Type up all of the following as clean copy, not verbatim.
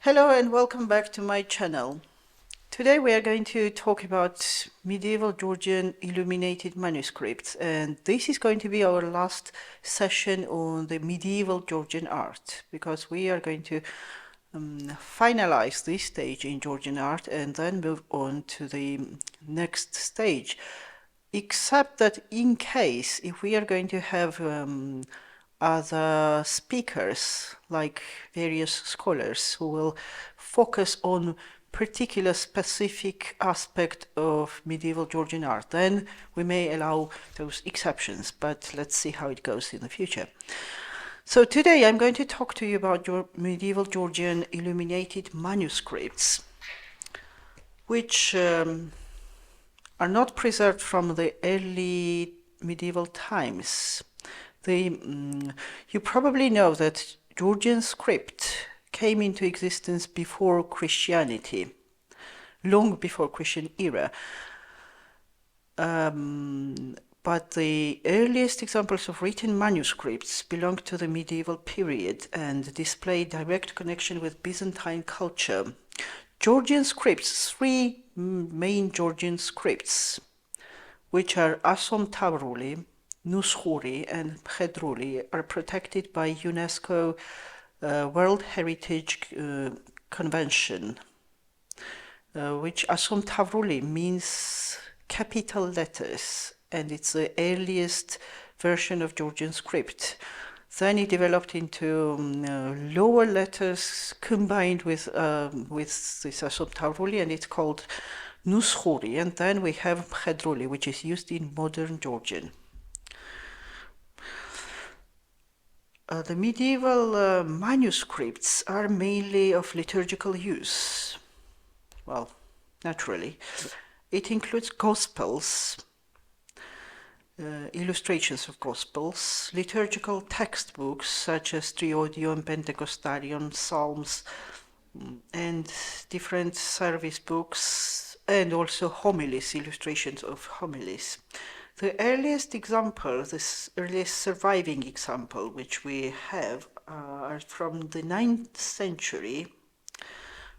Hello and welcome back to my channel. Today we are going to talk about medieval Georgian illuminated manuscripts, and this is going to be our last session on the medieval Georgian art, because we are going to finalize this stage in Georgian art and then move on to the next stage. Except that in case if we are going to have other speakers, like various scholars who will focus on particular specific aspect of medieval Georgian art, then we may allow those exceptions, but let's see how it goes in the future. So today I'm going to talk to you about medieval Georgian illuminated manuscripts, which are not preserved from the early medieval times. You probably know that Georgian script came into existence before Christianity, long before Christian era. But the earliest examples of written manuscripts belong to the medieval period and display direct connection with Byzantine culture. Georgian scripts, three main Georgian scripts, which are Asom Tavruli, Nuskhuri and Mkhedruli, are protected by UNESCO World Heritage Convention, which Asom Tavruli means capital letters, and it's the earliest version of Georgian script. Then it developed into lower letters combined with this Asom Tavruli, and it's called Nuskhuri. And then we have Mkhedruli, which is used in modern Georgian. The medieval manuscripts are mainly of liturgical use. Well, naturally. It includes Gospels, illustrations of Gospels, liturgical textbooks such as Triodion, Pentecostarion, Psalms, and different service books, and also homilies, illustrations of homilies. The earliest example, this earliest surviving example, which we have, are from the 9th century,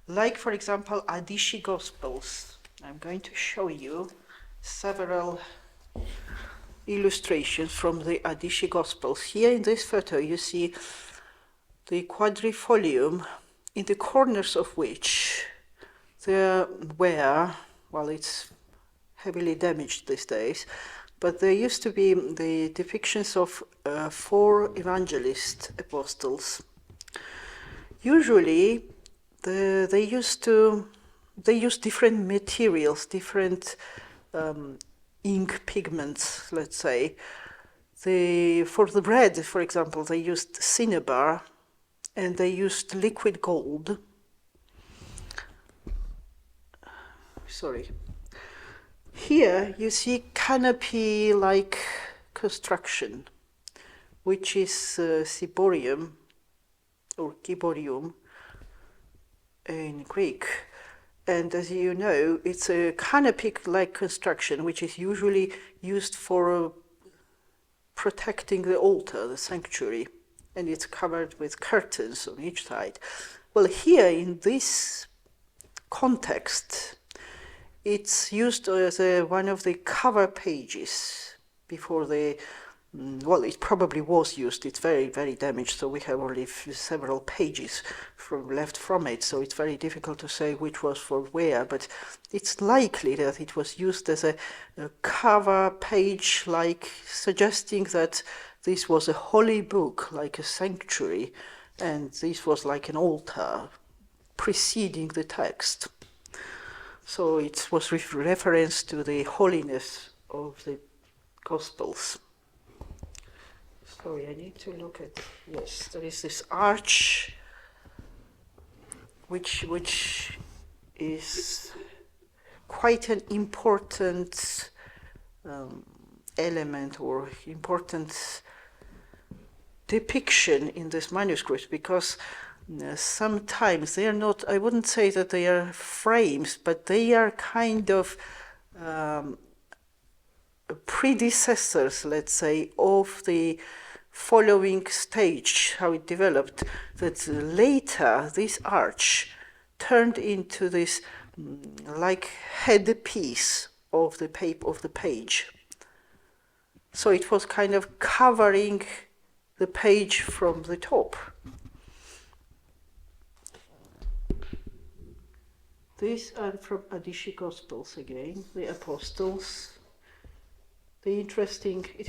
like, for example, Adishi Gospels. I'm going to show you several illustrations from the Adishi Gospels. Here in this photo you see the quadrifolium, in the corners of which there were, well, it's heavily damaged these days, but there used to be the depictions of 4 evangelist apostles. Usually they used different materials, different ink pigments, let's say. For the red, for example, they used cinnabar, and they used liquid gold. Sorry. Here you see canopy-like construction, which is ciborium or ciborium in Greek. And as you know, it's a canopy-like construction, which is usually used for protecting the altar, the sanctuary, and it's covered with curtains on each side. Well, here in this context, it's used as one of the cover pages before well, it probably was used. It's very, very damaged, so we have only several pages left from it, so it's very difficult to say which was for where, but it's likely that it was used as a cover page, like suggesting that this was a holy book, like a sanctuary, and this was like an altar preceding the text. So it was reference to the holiness of the Gospels. Sorry, I need to look at, yes, there is this arch, which is quite an important element or important depiction in this manuscript, because sometimes they are not, I wouldn't say that they are frames, but they are kind of predecessors, let's say, of the following stage, how it developed, that later this arch turned into this like headpiece of the page. So it was kind of covering the page from the top. These are from Adishi Gospels again, the Apostles. It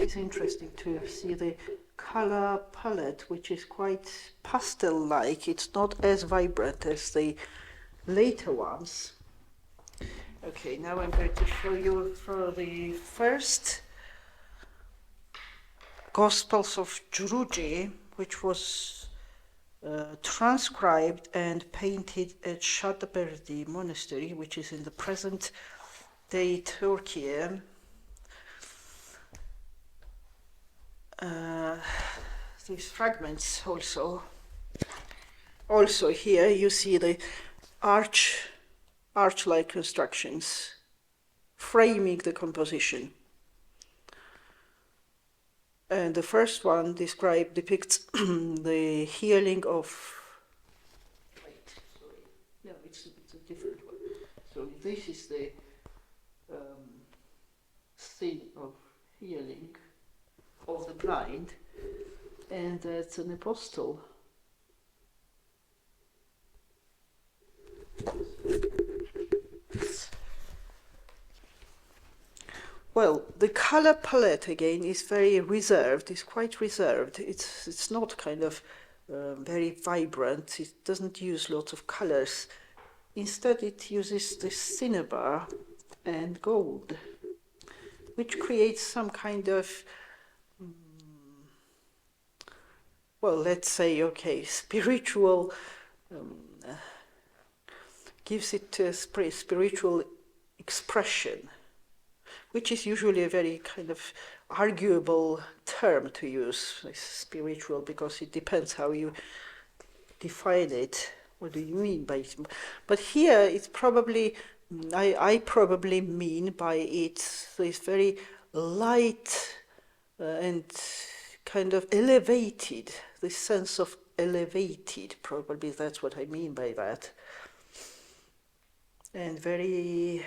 is interesting to see the color palette, which is quite pastel-like. It's not as vibrant as the later ones. Okay, now I'm going to show you for the first Gospels of Georgian, which was transcribed and painted at Shataberdi Monastery, which is in the present day Turkey. These fragments also here you see the arch-like constructions framing the composition. And the first one depicts the healing of. Wait, sorry. No, it's a different one. So this is the scene of healing of the blind, and that's an apostle. Well, the color palette again is very reserved. It's quite reserved. It's not kind of very vibrant. It doesn't use lots of colors. Instead, it uses the cinnabar and gold, which creates some kind of well, let's say, okay, spiritual, gives it a spiritual expression, which is usually a very kind of arguable term to use, spiritual, because it depends how you define it. What do you mean by it? But here it's probably, I probably mean by it this very light and kind of elevated, this sense of elevated, probably that's what I mean by that. And very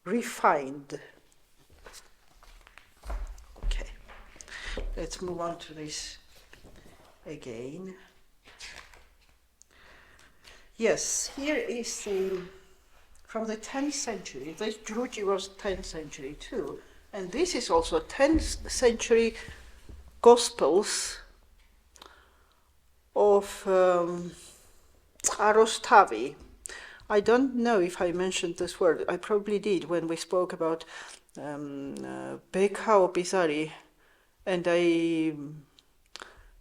refined. Okay, let's move on to this again. Yes, here is from the 10th century. This Georgian was 10th century too. And this is also 10th century Gospels of Arostavi. I don't know if I mentioned this word. I probably did when we spoke about Bekao Bizari, and I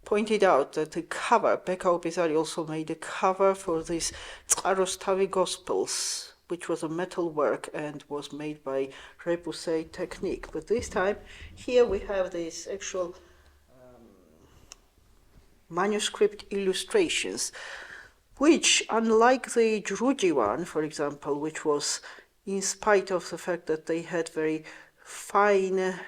pointed out that the cover, Bekao Bizari also made a cover for this Arostavi Gospels, which was a metal work and was made by repoussé technique. But this time, here we have these actual manuscript illustrations, which, unlike the Georgian one, for example, which was, in spite of the fact that they had very fine,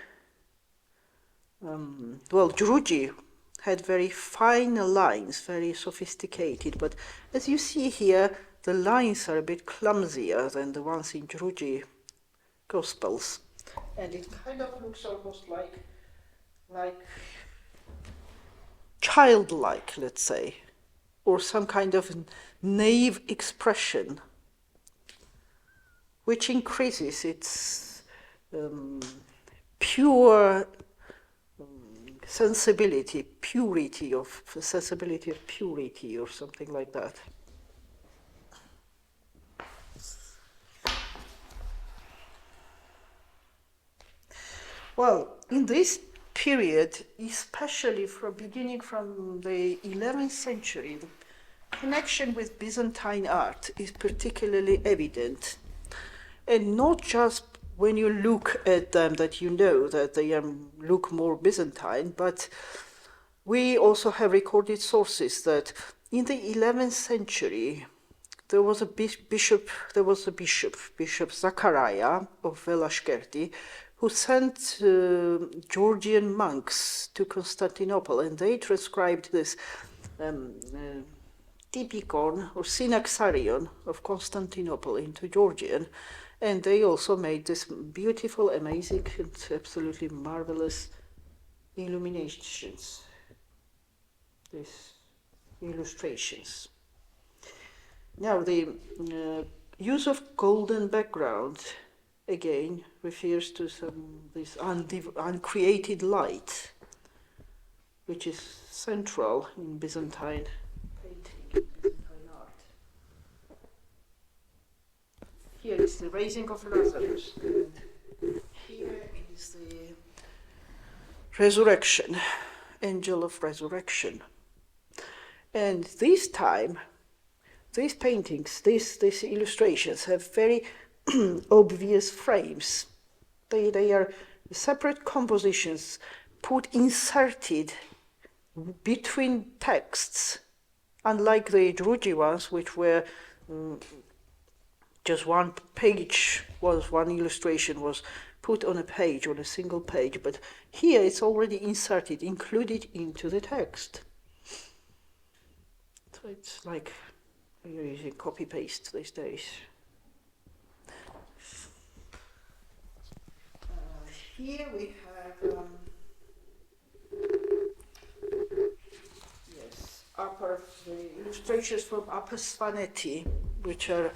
Georgian had very fine lines, very sophisticated, but as you see here, the lines are a bit clumsier than the ones in Georgian Gospels. And it kind of looks almost like childlike, let's say, or some kind of naive expression, which increases its pure sensibility, sensibility of purity, or something like that. Well, in this period, especially beginning from the 11th century, the connection with Byzantine art is particularly evident. And not just when you look at them that you know that they look more Byzantine, but we also have recorded sources that in the 11th century, there was a bishop Zachariah of Velashkerti, who sent Georgian monks to Constantinople, and they transcribed this typikon or synaxarion of Constantinople into Georgian, and they also made this beautiful, amazing, and absolutely marvelous illuminations, these illustrations. Now, the use of golden background again refers to this uncreated light, which is central in Byzantine painting, Byzantine art. Here is the raising of Lazarus, and here is the resurrection, angel of resurrection. And this time, these paintings, these illustrations have very obvious frames. They are separate compositions inserted between texts, unlike the Georgian ones, which were just one page, one illustration was put on a page, on a single page, but here it's already inserted, included into the text. So it's like you're using copy-paste these days. Here we have the illustrations from Upper Svaneti, which are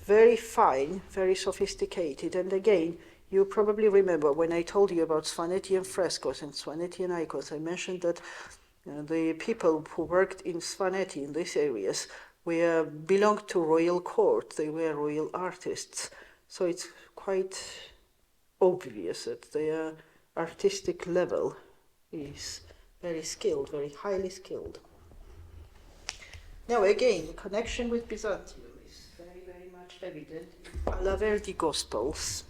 very fine, very sophisticated. And again, you probably remember when I told you about Svanetian frescoes and Svanetian icons, I mentioned that the people who worked in Svaneti, in these areas, belonged to royal court. They were royal artists. So it's quite obvious that their artistic level is very skilled, very highly skilled. Now again, the connection with Byzantium is very, very much evident in Alaverdi Gospels.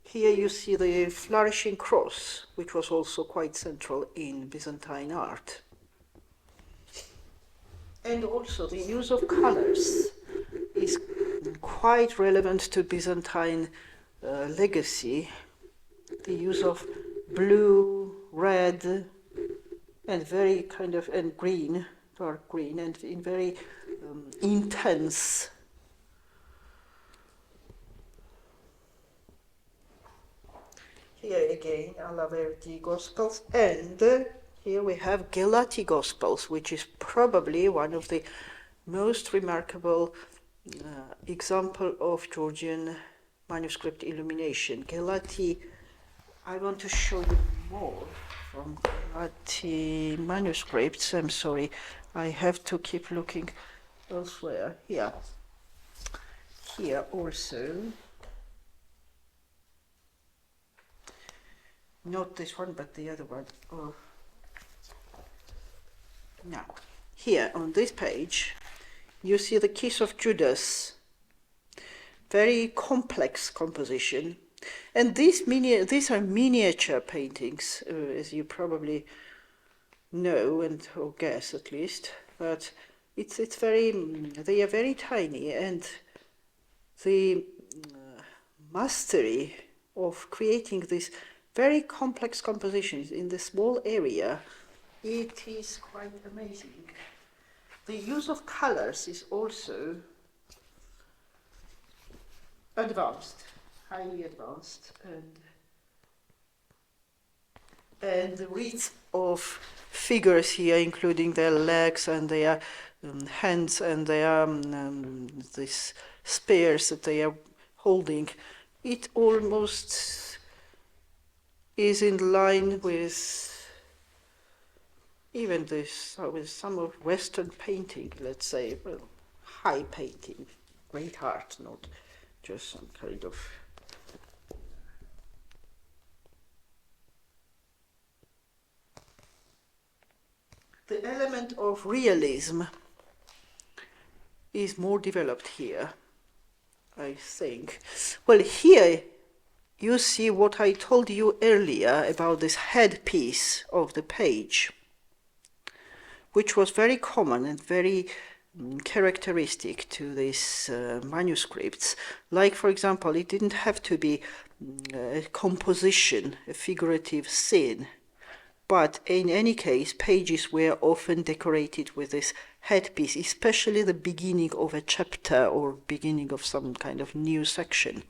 Here you see the flourishing cross, which was also quite central in Byzantine art. And also the use of colors is quite relevant to Byzantine legacy. The use of blue, red, and very and green, dark green, and in very intense. Here again, Alaverdi Gospels, and here we have Gelati Gospels, which is probably one of the most remarkable example of Georgian manuscript illumination. Gelati, I want to show you more from Gelati manuscripts. I'm sorry, I have to keep looking elsewhere. Here also. Not this one, but the other one. Oh. Now, here on this page, you see the Kiss of Judas. Very complex composition. And these are miniature paintings, as you probably know or guess at least. But they are very tiny, and the mastery of creating these very complex compositions in the small area, it is quite amazing. The use of colors is also advanced, highly advanced, and the width of figures here, including their legs and their hands and their these spears that they are holding, it almost is in line with even this, with some of Western painting, let's say, well, high painting, great art, not just some kind of the element of realism is more developed here, I think. Well, here you see what I told you earlier about this headpiece of the page, which was very common and very characteristic to these manuscripts. Like, for example, it didn't have to be a composition, a figurative scene, but in any case, pages were often decorated with this headpiece, especially the beginning of a chapter or beginning of some kind of new section.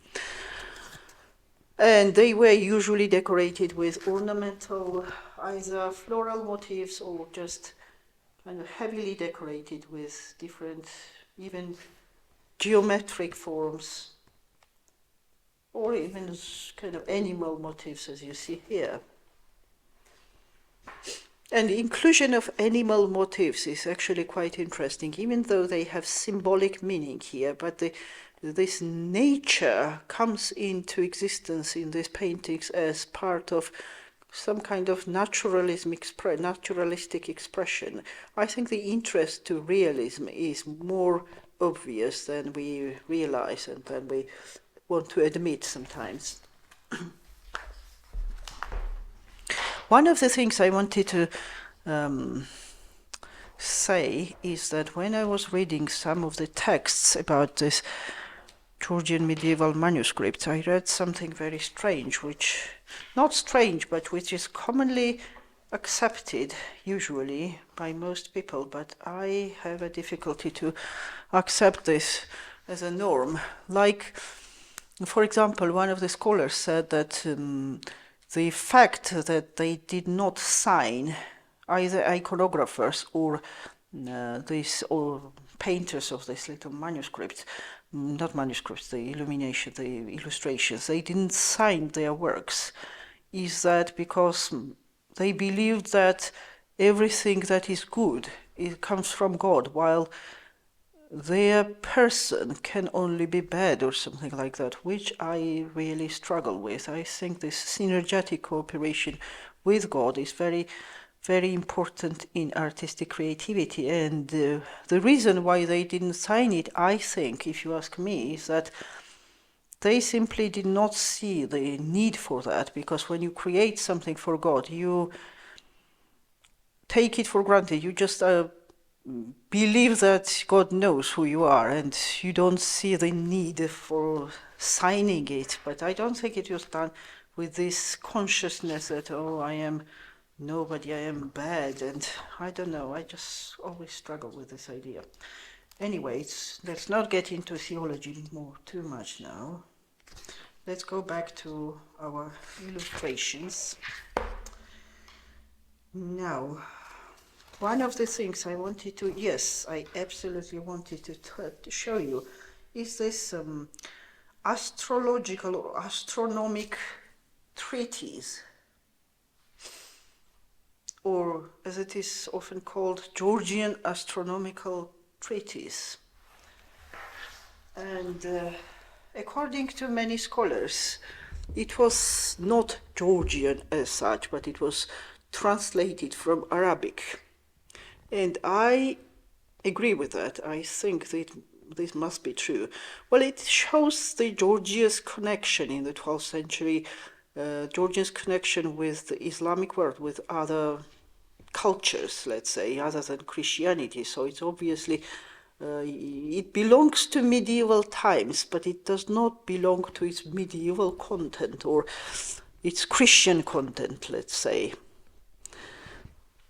And they were usually decorated with ornamental, either floral motifs or just kind of heavily decorated with different, even geometric forms, or even kind of animal motifs, as you see here. And the inclusion of animal motifs is actually quite interesting, even though they have symbolic meaning here, but this nature comes into existence in these paintings as part of some kind of naturalistic expression. I think the interest to realism is more obvious than we realize and than we want to admit sometimes. One of the things I wanted to say is that when I was reading some of the texts about this Georgian medieval manuscripts, I read something very strange, which, not strange, but which is commonly accepted usually by most people, but I have a difficulty to accept this as a norm. Like, for example, one of the scholars said that the fact that they did not sign, either iconographers or or painters of these little manuscripts, not manuscripts, the illumination, the illustrations, they didn't sign their works, is that because they believed that everything that is good, it comes from God, while their person can only be bad or something like that, which I really struggle with. I think this synergetic cooperation with God is very, very important in artistic creativity. And the reason why they didn't sign it, I think, if you ask me, is that they simply did not see the need for that, because when you create something for God, you take it for granted. You just believe that God knows who you are, and you don't see the need for signing it. But I don't think it was done with this consciousness that, oh, I am nobody, I am bad, and I don't know, I just always struggle with this idea. Anyway, let's not get into theology too much now. Let's go back to our illustrations. Now, one of the things I wanted to, yes, I absolutely wanted to show you, is this astrological or astronomic treatise, or as it is often called, Georgian astronomical treatise. And according to many scholars, it was not Georgian as such, but it was translated from Arabic. And I agree with that. I think that this must be true. Well, it shows the Georgia's connection in the 12th century, Georgia's connection with the Islamic world, with other cultures, let's say, other than Christianity. So it's obviously, it belongs to medieval times, but it does not belong to its medieval content or its Christian content, let's say.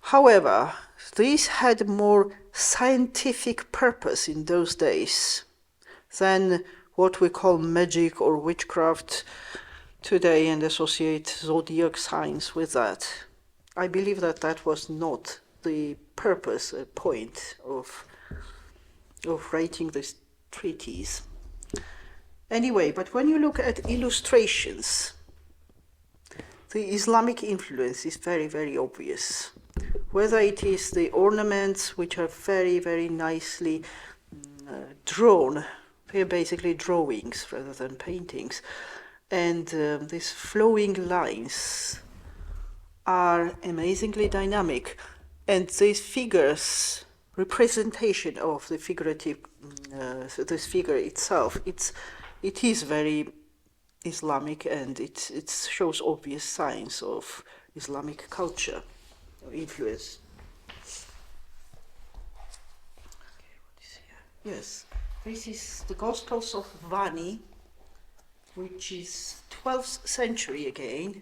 However, this had more scientific purpose in those days than what we call magic or witchcraft today and associate zodiac signs with that. I believe that that was not the purpose, point of writing this treatise. Anyway, but when you look at illustrations, the Islamic influence is very, very obvious. Whether it is the ornaments, which are very, very nicely drawn, they're basically drawings rather than paintings, and these flowing lines are amazingly dynamic, and these figures, representation of the figurative, this figure itself, it is very Islamic, and it shows obvious signs of Islamic culture or influence. Okay, what is Yes, this is the Gospels of Vani, which is 12th century again.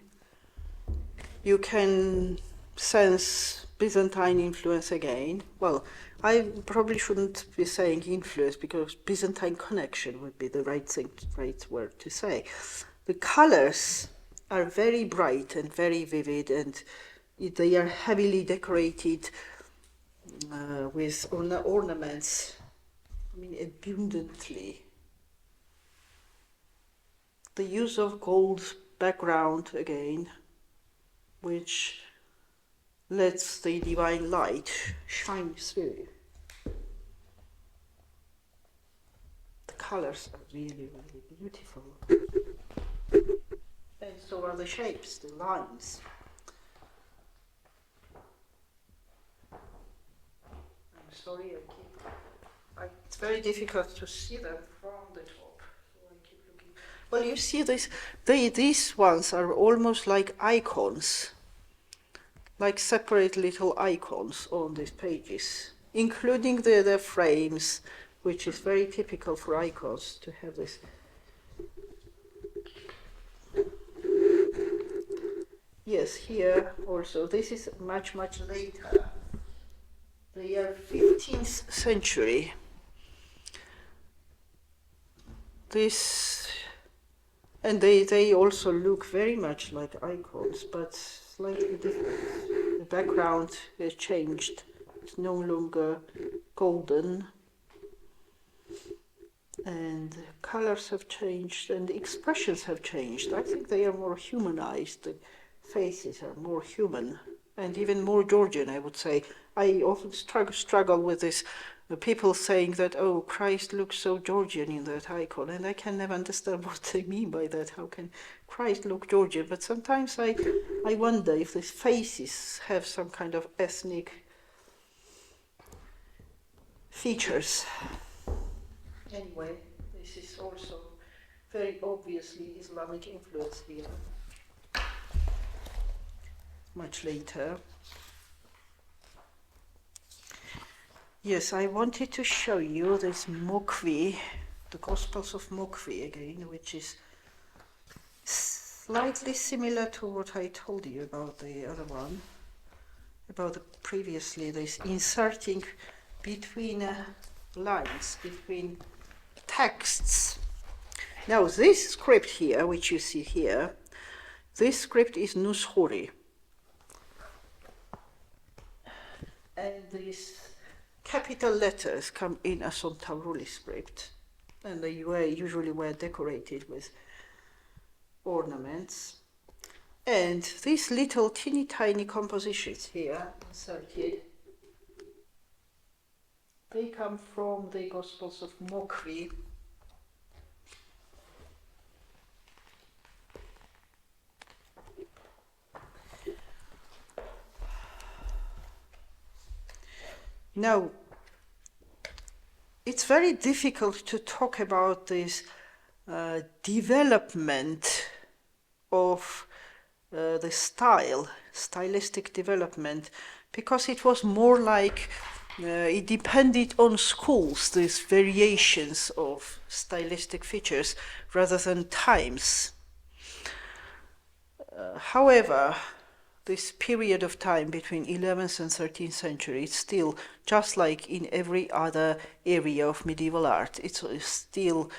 You can sense Byzantine influence again. Well, I probably shouldn't be saying influence because Byzantine connection would be the right word to say. The colors are very bright and very vivid, and they are heavily decorated with ornaments. I mean, abundantly. The use of gold background again, which lets the divine light shine through. The colors are really, really beautiful. And so are the shapes, the lines. I'm sorry, it's very difficult to see them from the top. So I keep looking. Well, you see this, these ones are almost like icons, like separate little icons on these pages, including the frames, which is very typical for icons to have this. Yes, here also, this is much, much later. The year 15th century. This, and they also look very much like icons, but slightly different. The background has changed. It's no longer golden. And the colors have changed and the expressions have changed. I think they are more humanized. The faces are more human and even more Georgian, I would say. I often struggle with this, people saying that, oh, Christ looks so Georgian in that icon, and I can never understand what they mean by that. How can Christ look Georgian? But sometimes I wonder if these faces have some kind of ethnic features. Anyway, this is also very obviously Islamic influence here. Much later. Yes, I wanted to show you this Mokvi, the Gospels of Mokvi again, which is slightly similar to what I told you about the other one, about previously this inserting between lines, between texts. Now this script here, which you see here, this script is Nushuri. And these capital letters come in as on Tauruli script, and they usually were decorated with ornaments. And these little teeny tiny compositions here inserted, they come from the Gospels of Mokvi. Now, it's very difficult to talk about this development of the stylistic development, because it was more like it depended on schools, these variations of stylistic features, rather than times. However, this period of time between 11th and 13th century, it's still, just like in every other area of medieval art, it still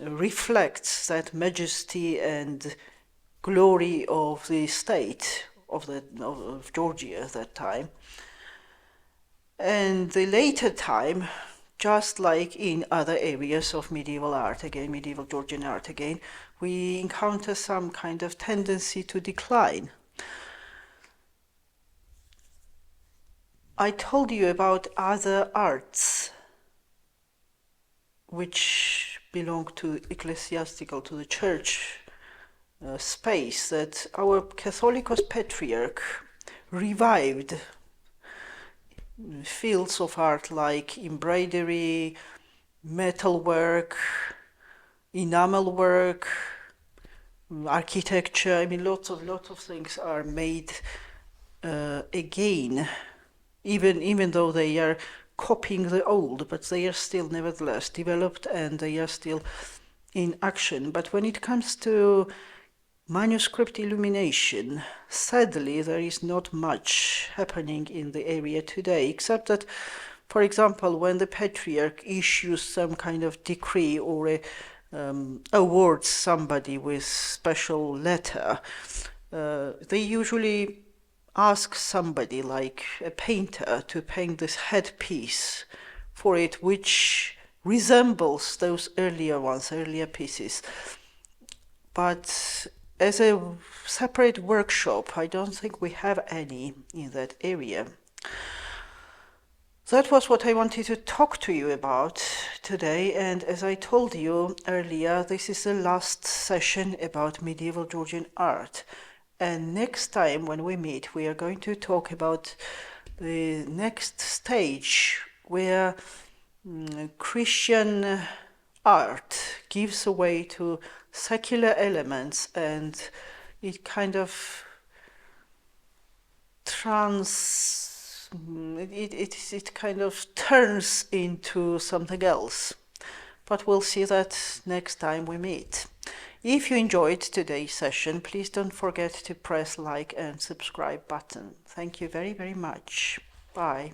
reflects that majesty and glory of the state of Georgia at that time. And the later time, just like in other areas of medieval art, again, medieval Georgian art again, we encounter some kind of tendency to decline. I told you about other arts which belong to ecclesiastical, to the church space, that our Catholicos Patriarch revived fields of art like embroidery, metalwork, enamel work, architecture. I mean, lots of things are made again, even though they are copying the old, but they are still nevertheless developed and they are still in action. But when it comes to manuscript illumination, sadly, there is not much happening in the area today, except that, for example, when the Patriarch issues some kind of decree or awards somebody with special letter, they usually ask somebody like a painter to paint this headpiece for it, which resembles those earlier pieces. But as a separate workshop, I don't think we have any in that area. That was what I wanted to talk to you about today, and as I told you earlier, this is the last session about medieval Georgian art. And next time when we meet, we are going to talk about the next stage where Christian art gives way to secular elements and it kind of it kind of turns into something else. But we'll see that next time we meet. If you enjoyed today's session, please don't forget to press like and subscribe button. Thank you very, very much. Bye.